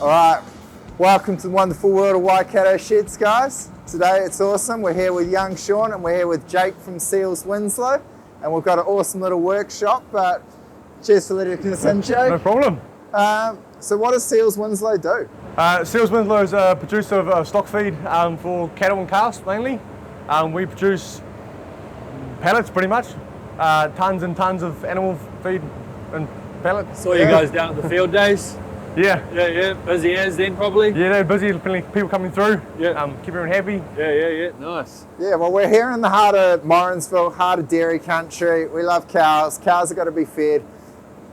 All right, welcome to the wonderful world of Waikato sheds, guys. Today it's awesome. We're here with young Sean and we're here with Jake from Seales Winslow, and we've got an awesome little workshop. But cheers for letting us in, Jake. No problem. So what does Seales Winslow do? Seales Winslow is a producer of stock feed for cattle and calves mainly. We produce pellets pretty much, tons and tons of animal feed and pellets. Saw you guys down at the field days. Yeah. Busy as then probably. Yeah, they're busy, plenty of people coming through. Yeah. Keep everyone happy. Yeah. Nice. Yeah, well, we're here in the heart of Morrinsville, heart of dairy country. We love cows. Cows have got to be fed.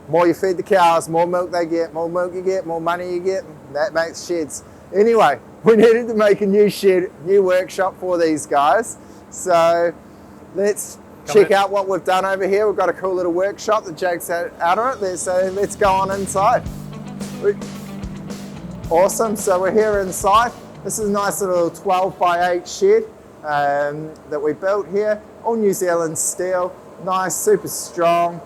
More you feed the cows, more milk they get, more milk you get, more money you get. That makes sheds. Anyway, we needed to make a new shed, new workshop for these guys. So let's check out what we've done over here. We've got a cool little workshop that Jake's out of it. So let's go on inside. Awesome, so we're here inside. This is a nice little 12 by 8 shed that we built here. All New Zealand steel, nice, super strong.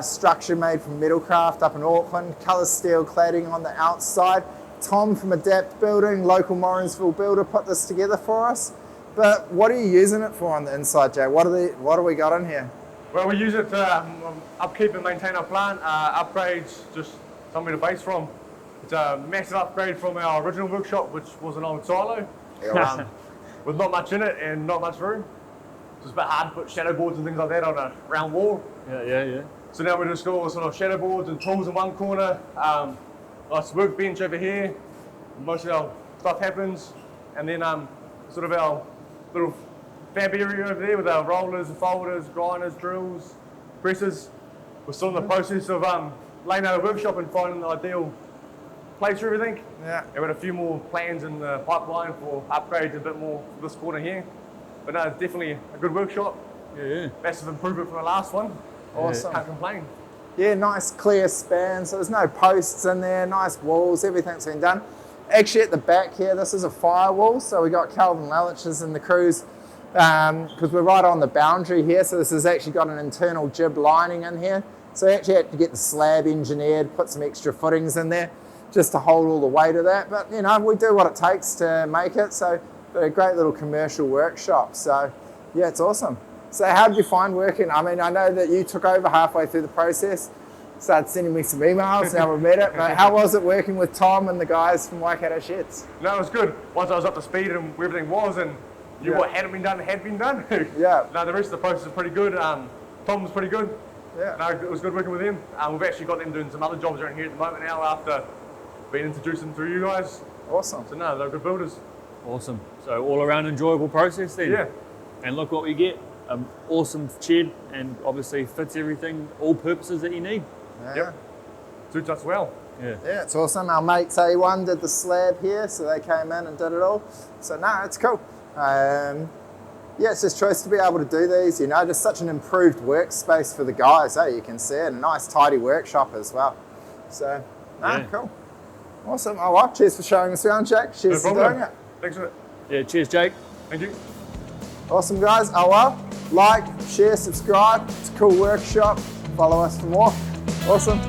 Structure made from Metalcraft up in Auckland. Colorsteel cladding on the outside. Tom from Adapt Building, local Morrinsville builder, put this together for us. But what are you using it for on the inside, Jay? What do we got in here? Well, we use it to upkeep and maintain our plant, upgrades, just somewhere to base from. It's a massive upgrade from our original workshop, which was an old silo, with not much in it and not much room. So it's a bit hard to put shadow boards and things like that on a round wall. Yeah. So now we just got all sort of shadow boards and tools in one corner, nice workbench over here. Most of our stuff happens, and then sort of our little fab area over there with our rollers, folders, grinders, drills, presses. We're still in the process of laying out a workshop and finding the ideal place for everything. Yeah. We've got a few more plans in the pipeline for upgrades a bit more for this corner here. But no, it's definitely a good workshop. Yeah. Massive improvement from the last one. Awesome. Can't complain. Yeah, nice clear span, so there's no posts in there, nice walls, everything's been done. Actually at the back here, this is a firewall, so we got Kelvin Lalich in the crews because we're right on the boundary here, so this has actually got an internal GIB lining in here. So we actually had to get the slab engineered, put some extra footings in there just to hold all the weight of that. But you know, we do what it takes to make it, so a great little commercial workshop. So yeah, it's awesome. So how did you find working? I mean, I know that you took over halfway through the process, started sending me some emails, now we've met it, but how was it working with Tom and the guys from Waikato Sheds? No, it was good. Once I was up to speed and where everything was and what hadn't been done had been done. Yeah. No, the rest of the process is pretty good. Tom was pretty good. Yeah. No, it was good working with him. We've actually got them doing some other jobs around here at the moment now after being introduced them through you guys. Awesome. So no, they're good builders. Awesome. So all around enjoyable process then. Yeah. And look what we get. Awesome shed, and obviously fits everything, all purposes that you need. Yeah. Yep. Suits us well. Yeah. Yeah, it's awesome. Our mates A1 did the slab here, so they came in and did it all. So no, it's cool. Yeah, it's just choice to be able to do these, you know, just such an improved workspace for the guys, you can see it, a nice tidy workshop as well. So, no, cool. Awesome. Oh well, cheers for showing us around, Jake. Cheers for doing it. Thanks for it. Yeah, cheers Jake. Thank you. Awesome guys. Oh well, like, share, subscribe. It's a cool workshop. Follow us for more. Awesome.